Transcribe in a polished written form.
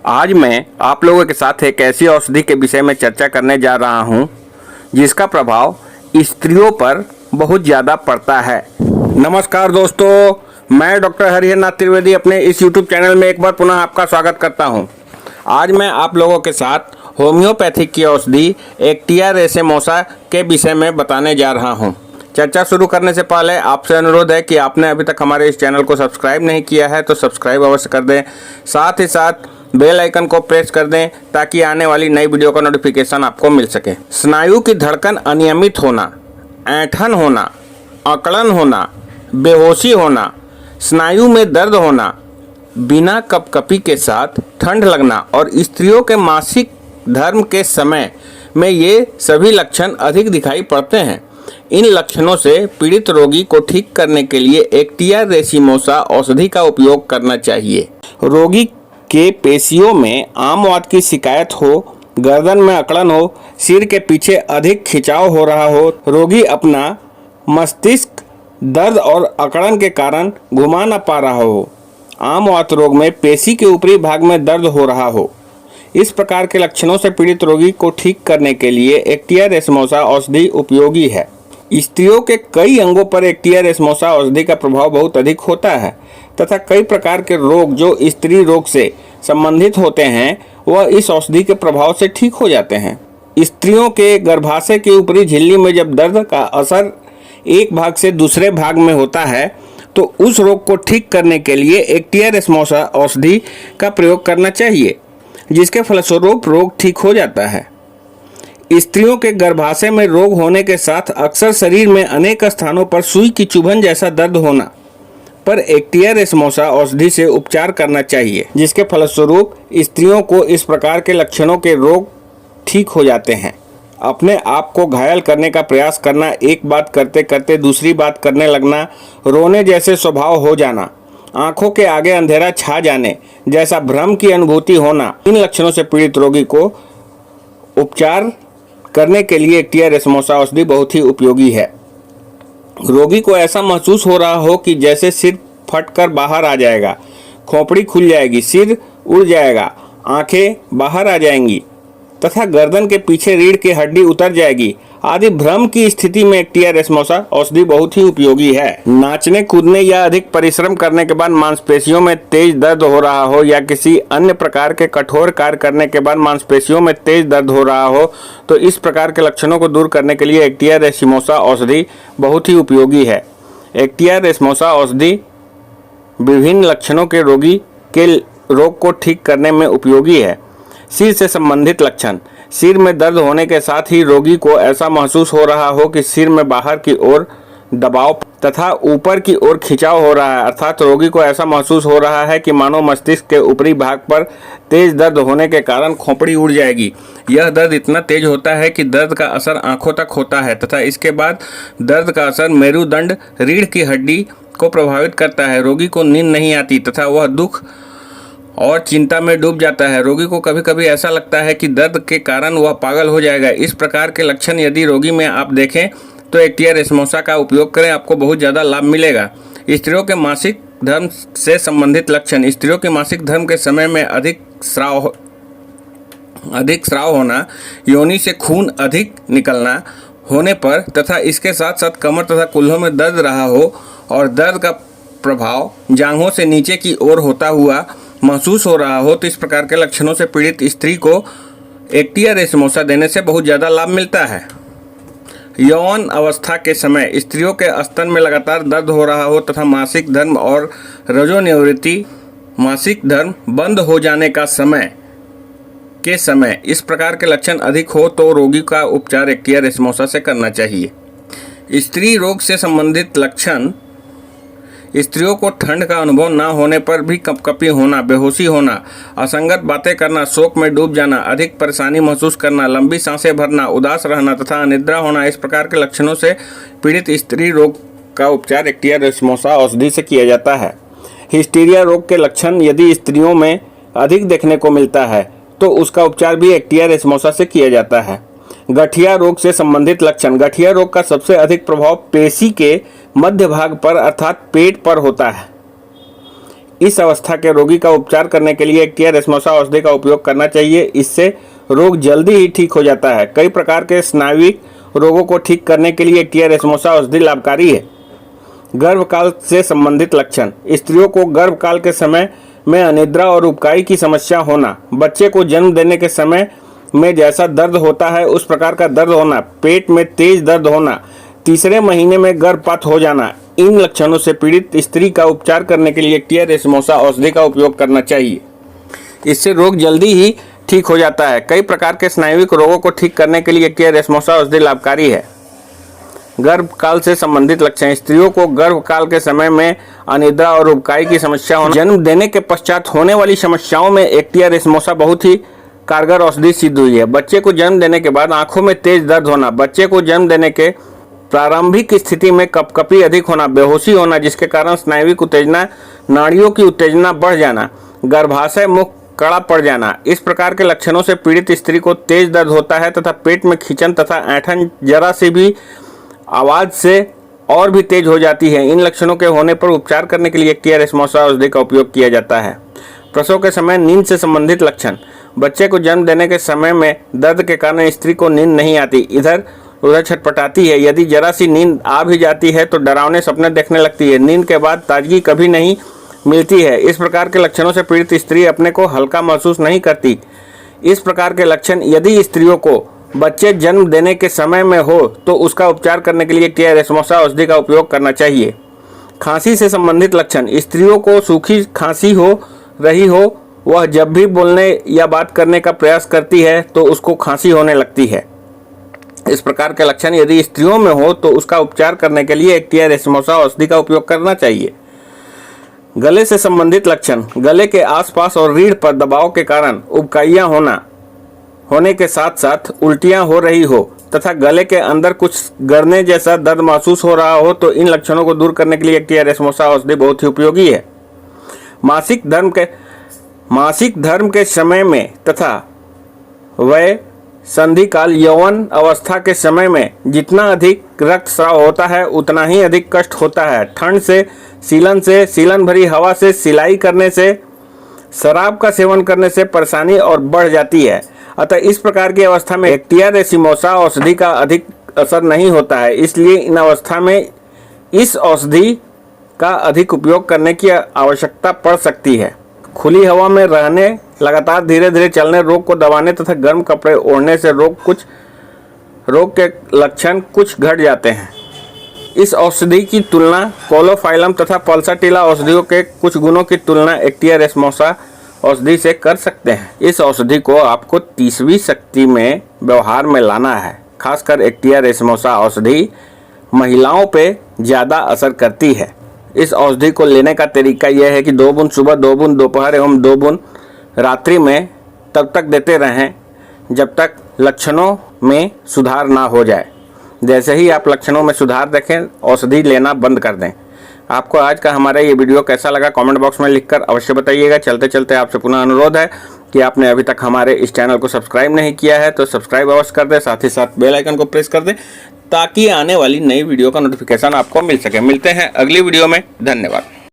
आज मैं आप लोगों के साथ एक ऐसी औषधि के विषय में चर्चा करने जा रहा हूं जिसका प्रभाव स्त्रियों पर बहुत ज़्यादा पड़ता है। नमस्कार दोस्तों, मैं डॉक्टर हरिहरनाथ त्रिवेदी अपने इस YouTube चैनल में एक बार पुनः आपका स्वागत करता हूं। आज मैं आप लोगों के साथ होम्योपैथिक की औषधि एक्टिया रेसेमोसा के विषय में बताने जा रहा हूं। चर्चा शुरू करने से पहले आपसे अनुरोध है कि आपने अभी तक हमारे इस चैनल को सब्सक्राइब नहीं किया है तो सब्सक्राइब अवश्य कर दें, साथ ही साथ बेल आइकन को प्रेस कर दें ताकि आने वाली नई वीडियो का नोटिफिकेशन आपको मिल सके। स्नायु की धड़कन अनियमित होना, ऐंठन होना, अकड़न होना, बेहोशी होना, स्नायु में दर्द होना, बिना कपकपी के साथ ठंड लगना और स्त्रियों के मासिक धर्म के समय में ये सभी लक्षण अधिक दिखाई पड़ते हैं। इन लक्षणों से पीड़ित रोगी को ठीक करने के लिए एक्टिया रेसिमोसा औषधि का उपयोग करना चाहिए। रोगी के पेशियों में आम वात की शिकायत हो, गर्दन में अकड़न हो, सिर के पीछे अधिक खिंचाव हो रहा हो, रोगी अपना मस्तिष्क दर्द और अकड़न के कारण घुमा न पा रहा हो, आम वात रोग में पेशी के ऊपरी भाग में दर्द हो रहा हो, इस प्रकार के लक्षणों से पीड़ित रोगी को ठीक करने के लिए एक्टिया रेसिमोसा औषधि उपयोगी है। स्त्रियों के कई अंगों पर एक्टिया रेसिमोसा औषधि का प्रभाव बहुत अधिक होता है तथा कई प्रकार के रोग जो स्त्री रोग से संबंधित होते हैं वह इस औषधि के प्रभाव से ठीक हो जाते हैं। स्त्रियों के गर्भाशय की ऊपरी झिल्ली में जब दर्द का असर एक भाग से दूसरे भाग में होता है तो उस रोग को ठीक करने के लिए एक्टिया रेसिमोसा औषधि का प्रयोग करना चाहिए, जिसके फलस्वरूप रोग ठीक हो जाता है। स्त्रियों के गर्भाशय में रोग होने के साथ अक्सर शरीर में अनेक स्थानों पर सुई की चुभन जैसा दर्द होना पर एक्टिया रेसिमोसा औषधि से उपचार करना चाहिए, जिसके फलस्वरूप स्त्रियों को इस प्रकार के लक्षणों के रोग ठीक हो जाते हैं। अपने आप को घायल करने का प्रयास करना, एक बात करते करते दूसरी बात करने लगना, रोने जैसे स्वभाव हो जाना, आंखों के आगे अंधेरा छा जाने जैसा भ्रम की अनुभूति होना, इन लक्षणों से पीड़ित रोगी को उपचार करने के लिए एक्टिया रेसिमोसा औषधि बहुत ही उपयोगी है। रोगी को ऐसा महसूस हो रहा हो कि जैसे सिर फटकर बाहर आ जाएगा, खोपड़ी खुल जाएगी, सिर उड़ जाएगा, आंखें बाहर आ जाएंगी तथा गर्दन के पीछे रीढ़ की हड्डी उतर जाएगी आदि भ्रम की स्थिति में एक्टिया रेसिमोसा औषधि बहुत ही उपयोगी है। नाचने कूदने या अधिक परिश्रम करने के बाद मांसपेशियों में तेज दर्द हो रहा हो या किसी अन्य प्रकार के कठोर कार्य करने के बाद मांसपेशियों में तेज दर्द हो रहा हो तो इस प्रकार के लक्षणों को दूर करने के लिए एक्टिया रेसिमोसा औषधि बहुत ही उपयोगी है। एक्टिया रेसिमोसा औषधि विभिन्न लक्षणों के रोगी के रोग को ठीक करने में उपयोगी है। सिर से संबंधित लक्षण, सिर में दर्द होने के साथ ही रोगी को ऐसा महसूस हो रहा हो कि सिर में बाहर की ओर दबाव तथा ऊपर की ओर खिंचाव हो रहा है, अर्थात रोगी को ऐसा महसूस हो रहा है कि मानो मस्तिष्क के ऊपरी भाग पर तेज दर्द होने के कारण खोपड़ी उड़ जाएगी। यह दर्द इतना तेज होता है कि दर्द का असर आंखों तक होता है तथा इसके बाद दर्द का असर मेरुदंड रीढ़ की हड्डी को प्रभावित करता है। रोगी को नींद नहीं आती तथा वह दुख और चिंता में डूब जाता है। रोगी को कभी कभी ऐसा लगता है कि दर्द के कारण वह पागल हो जाएगा। इस प्रकार के लक्षण यदि रोगी में आप देखें तो एक्टिया रेसिमोसा का उपयोग करें, आपको बहुत ज़्यादा लाभ मिलेगा। स्त्रियों के मासिक धर्म से संबंधित लक्षण, स्त्रियों के मासिक धर्म के समय में अधिक स्राव होना, योनि से खून अधिक निकलना होने पर तथा इसके साथ साथ कमर तथा कूल्हों में दर्द रहा हो और दर्द का प्रभाव जांघों से नीचे की ओर होता हुआ महसूस हो रहा हो तो इस प्रकार के लक्षणों से पीड़ित स्त्री को एक्टिया रेसिमोसा देने से बहुत ज़्यादा लाभ मिलता है। यौन अवस्था के समय स्त्रियों के स्तन में लगातार दर्द हो रहा हो तथा मासिक धर्म और रजोनिवृत्ति, मासिक धर्म बंद हो जाने का समय इस प्रकार के लक्षण अधिक हो तो रोगी का उपचार एक्टिया रेसिमोसा से करना चाहिए। स्त्री रोग से संबंधित लक्षण, स्त्रियों को ठंड का अनुभव न होने पर भी कपकपी होना, बेहोशी होना, असंगत बातें करना, शोक में डूब जाना, अधिक परेशानी महसूस करना, लंबी सांसें भरना, उदास रहना तथा अनिद्रा होना, इस प्रकार के लक्षणों से पीड़ित स्त्री रोग का उपचार एक्टिया रेसिमोसा औषधि से किया जाता है। हिस्टीरिया रोग के लक्षण यदि स्त्रियों में अधिक देखने को मिलता है तो उसका उपचार भी एक्टिया रेसिमोसा से किया जाता है। गठिया रोग से संबंधित लक्षण, गठिया रोग का सबसे अधिक प्रभाव पेशी के मध्य भाग पर अर्थात पेट पर होता है। इस अवस्था के रोगी का उपचार करने के लिए एक्टिया रेसमोसा औषधि का उपयोग करना चाहिए। इससे रोग जल्दी ही ठीक हो जाता है। कई प्रकार के स्नायुविक रोगों को ठीक करने के लिए एक्टिया रेसमोसा औषधि लाभकारी है। गर्भकाल से संबंधित लक्षण। स्त्रियों को गर्भकाल के समय में अनिद्रा और उबकाई की समस्या होना, बच्चे को जन्म देने के समय में जैसा दर्द होता है उस प्रकार का दर्द होना, पेट में तेज दर्द होना, तीसरे महीने में गर्भपात हो जाना, इन लक्षणों से पीड़ित स्त्री का उपचार करने के लिए एक्टिया रेसमोसा औषधि का उपयोग करना चाहिए। इससे रोग जल्दी ही ठीक हो जाता है। कई प्रकार के स्नायुविक रोगों को ठीक करने के लिए एक्टिया रेसमोसा औषधि लाभकारी है। गर्भकाल से संबंधित लक्षण। स्त्रियों को गर्भकाल के समय में अनिद्रा और उबकाई की समस्या होना, जन्म देने के पश्चात होने वाली समस्याओं में एक्टिया रेसमोसा बहुत ही कारगर औषधि सिद्ध हुई है। बच्चे को जन्म देने के बाद आंखों में तेज दर्द होना, बच्चे को जन्म देने के प्रारंभिक स्थिति में कपकपी अधिक होना, बेहोशी होना जिसके कारण स्नायुविक उत्तेजना, नाड़ियों की उत्तेजना बढ़ जाना, गर्भाशय मुख कड़ा पड़ जाना, इस प्रकार के लक्षणों से पीड़ित स्त्री को तेज दर्द होता है तथा पेट में खींचन तथा ऐंठन जरा सी भी आवाज से और भी तेज हो जाती है। इन लक्षणों के होने पर उपचार करने के लिए एक्टिया रेसमोसा औषधि का उपयोग किया जाता है। प्रसव के समय नींद से संबंधित लक्षण। बच्चे को जन्म देने के समय में दर्द के कारण स्त्री को नींद नहीं आती, इधर उधर छटपटाती है। यदि जरा सी नींद आ भी जाती है तो डरावने सपने देखने लगती है। नींद के बाद ताजगी कभी नहीं मिलती है। इस प्रकार के लक्षणों से पीड़ित स्त्री अपने को हल्का महसूस नहीं करती। इस प्रकार के लक्षण यदि स्त्रियों को बच्चे जन्म देने के समय में हो तो उसका उपचार करने के लिए एक्टिया रेसमोसा औषधि का उपयोग करना चाहिए। खांसी से संबंधित लक्षण। स्त्रियों को सूखी खांसी हो रही हो, वह जब भी बोलने या बात करने का प्रयास करती है तो उसको खांसी होने लगती है। इस प्रकार के लक्षण यदि स्त्रियों में हो तो उसका उपचार करने के लिए एक्टिया रेसमोसा औषधि का उपयोग करना चाहिए। गले से संबंधित लक्षण। गले के आसपास और रीढ़ पर दबाव के कारण उबकाइयां होने के साथ साथ उल्टियां हो रही हो तथा गले के अंदर कुछ गड़ने जैसा दर्द महसूस हो रहा हो तो इन लक्षणों को दूर करने के लिए एक्टिया रेसमोसा औषधि बहुत ही उपयोगी है। मासिक धर्म के समय में तथा वह संधि काल यौवन अवस्था के समय में जितना अधिक रक्तस्राव होता है उतना ही अधिक कष्ट होता है। ठंड से, सीलन भरी हवा से, सिलाई करने से, शराब का सेवन करने से परेशानी और बढ़ जाती है। अतः इस प्रकार की अवस्था में एक्टिया रेसमोसा औषधि का अधिक असर नहीं होता है। इसलिए इन अवस्था में इस औषधि का अधिक उपयोग करने की आवश्यकता पड़ सकती है। खुली हवा में रहने, लगातार धीरे धीरे चलने, रोग को दबाने तथा गर्म कपड़े ओढ़ने से रोग के लक्षण कुछ घट जाते हैं। इस औषधि की तुलना कोलोफाइलम तथा पल्साटिला औषधियों के कुछ गुणों की तुलना एक्टिया रेसमोसा औषधि से कर सकते हैं। इस औषधि को आपको 30वीं शक्ति में व्यवहार में लाना है। खासकर एक्टिया रेसमोसा औषधि महिलाओं पे ज़्यादा असर करती है। इस औषधि को लेने का तरीका यह है कि 2 बूंद सुबह, 2 बूंद दोपहर एवं 2 बूंद रात्रि में तब तक देते रहें जब तक लक्षणों में सुधार ना हो जाए। जैसे ही आप लक्षणों में सुधार देखें, औषधि लेना बंद कर दें। आपको आज का हमारा ये वीडियो कैसा लगा कमेंट बॉक्स में लिखकर अवश्य बताइएगा। चलते चलते आपसे पुनः अनुरोध है कि आपने अभी तक हमारे इस चैनल को सब्सक्राइब नहीं किया है तो सब्सक्राइब अवश्य कर दें, साथ ही साथ बेल आइकन को प्रेस कर दें ताकि आने वाली नई वीडियो का नोटिफिकेशन आपको मिल सके। मिलते हैं अगली वीडियो में। धन्यवाद।